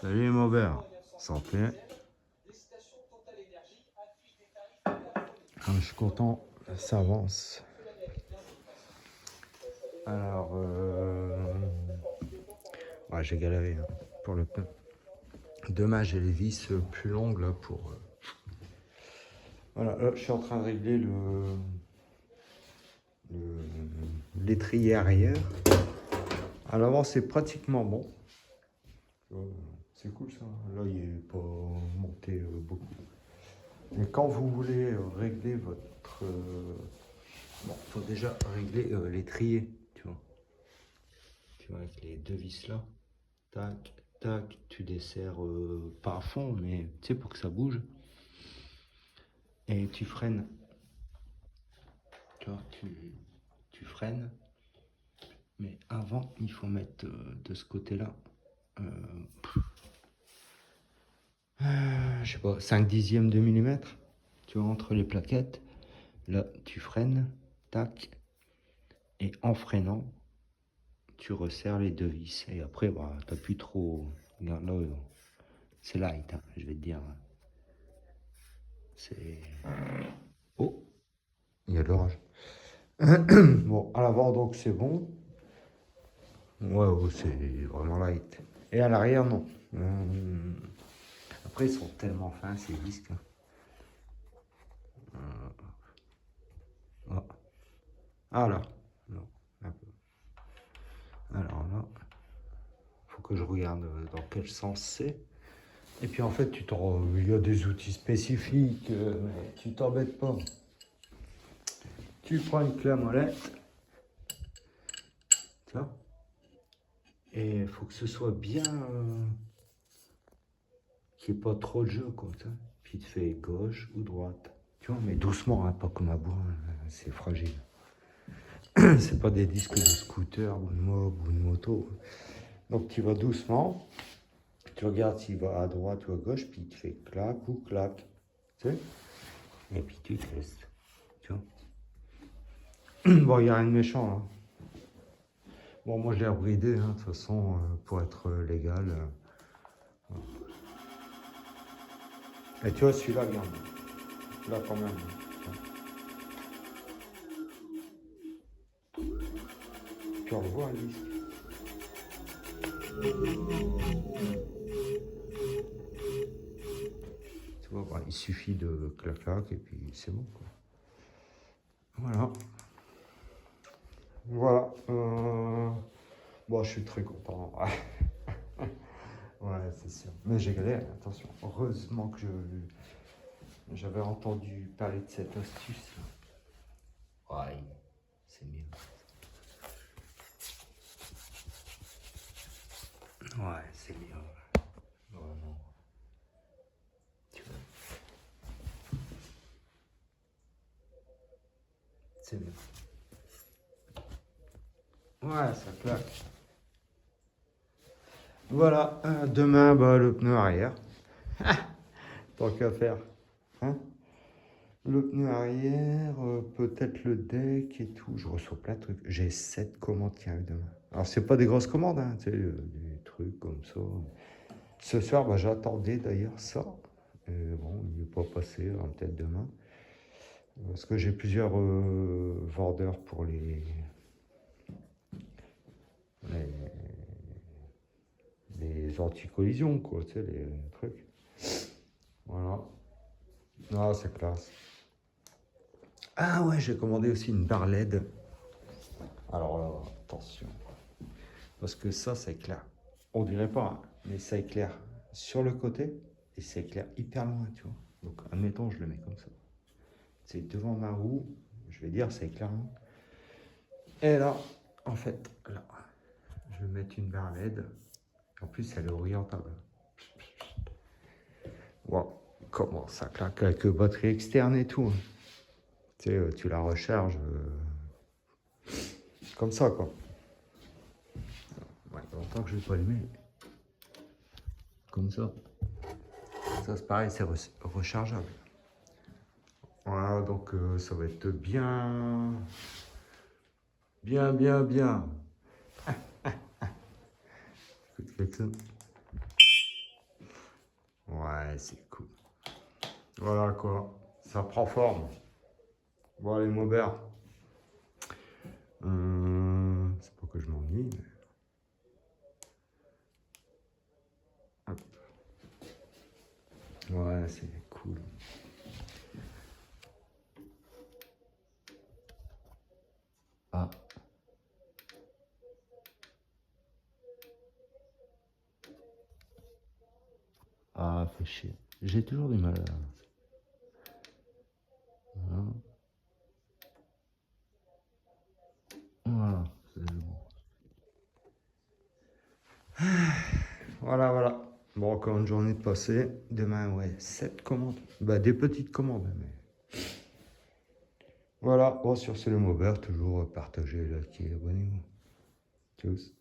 Salut mon père, santé. Je suis content, ça avance. Alors, ouais, j'ai galéré hein, pour le pneu. Demain, j'ai les vis plus longues là pour. Voilà, là, je suis en train de régler l'étrier arrière. À l'avant, c'est pratiquement bon. C'est cool ça. Là, il n'est pas monté beaucoup. Mais quand vous voulez régler votre... bon, il faut déjà régler l'étrier, tu vois. Tu vois, avec les deux vis là. Tac, tac, tu desserres pas à fond, mais tu sais, pour que ça bouge. Et tu freines. Tu vois, tu freines. Mais avant, il faut mettre de ce côté-là, je sais pas, 5 dixièmes de millimètre. Tu vois, entre les plaquettes. Là, tu freines, tac. Et en freinant, tu resserres les deux vis. Et après, bah, t'appuies trop. Regarde là, c'est light, hein, je vais te dire. C'est. Oh, il y a l'orage. Bon, à l'avant, donc c'est bon. Ouais, ouais, c'est vraiment light. Et à l'arrière, non. Après, ils sont tellement fins, ces disques. Oh. Ah là. Non, un peu. Alors là, faut que je regarde dans quel sens c'est. Et puis en fait, il y a des outils spécifiques, mais tu t'embêtes pas. Tu prends une clé à molette, tu vois, et il faut que ce soit bien, qu'il n'y ait pas trop de jeu, quoi, tu vois. Puis tu fais gauche ou droite, tu vois, mais doucement, hein, pas comme à bois, hein, c'est fragile. C'est pas des disques de scooter ou de mob ou de moto. Donc tu vas doucement, tu regardes s'il va à droite ou à gauche, puis tu fais clac ou clac, tu sais, et puis tu testes, tu vois. Bon, il n'y a rien de méchant, hein. Bon, moi je l'ai rebridé, hein, de toute façon, pour être légal. Et tu vois, celui-là, regarde. Là, quand même. Tu revois un disque. Tu vois, bah, il suffit de clac-clac et puis c'est bon, quoi. Voilà. Voilà. Bon, je suis très content. Ouais, c'est sûr. Mais j'ai galéré, attention. Heureusement que j'avais entendu parler de cette astuce. Ouais, c'est mieux. Ouais, c'est mieux. Vraiment. Tu vois, c'est mieux. Ouais, ça claque. Voilà, demain, bah, le pneu arrière. Tant qu'à faire. Hein, le pneu arrière, peut-être le deck et tout. Je reçois plein de trucs. J'ai 7 commandes qui arrivent demain. Alors, c'est pas des grosses commandes, hein, tu sais, des trucs comme ça. Ce soir, bah, j'attendais d'ailleurs ça. Bon, il n'est pas passé, hein, peut-être demain. Parce que j'ai plusieurs vendeurs pour les, les anti-collisions, quoi, tu sais, les trucs. Voilà. Ah, c'est classe. Ah ouais, j'ai commandé aussi une barre LED. Alors là, attention. Parce que ça éclaire. On dirait pas, hein, mais ça éclaire sur le côté et ça éclaire hyper loin, tu vois. Donc, admettons, je le mets comme ça. C'est devant ma roue, je vais dire, ça éclaire loin. Et là, en fait, là, je vais mettre une barre LED. En plus, elle est orientable. Wow, comment ça claque avec batterie externe et tout. Tu sais, tu la recharges comme ça, quoi. Ouais, il y a longtemps que je ne l'ai pas allumé. Comme ça. Ça, c'est pareil, c'est rechargeable. Voilà, donc ça va être bien, bien, bien, bien. Écoute, quelque chose. Ouais, c'est cool. Voilà quoi, ça prend forme. Bon, les Maubert. C'est pas que je m'ennuie, mais... Hop. Ouais, c'est cool. Ah. Ah, fait chier. J'ai toujours du mal à... Voilà. Voilà, c'est bon. Voilà, voilà. Bon, encore une journée de passée. Demain, ouais, 7 commandes. Bah, des petites commandes, mais... Voilà, bon, sur ce, le Maubert, toujours partagez, likez, abonnez-vous. Tchuss.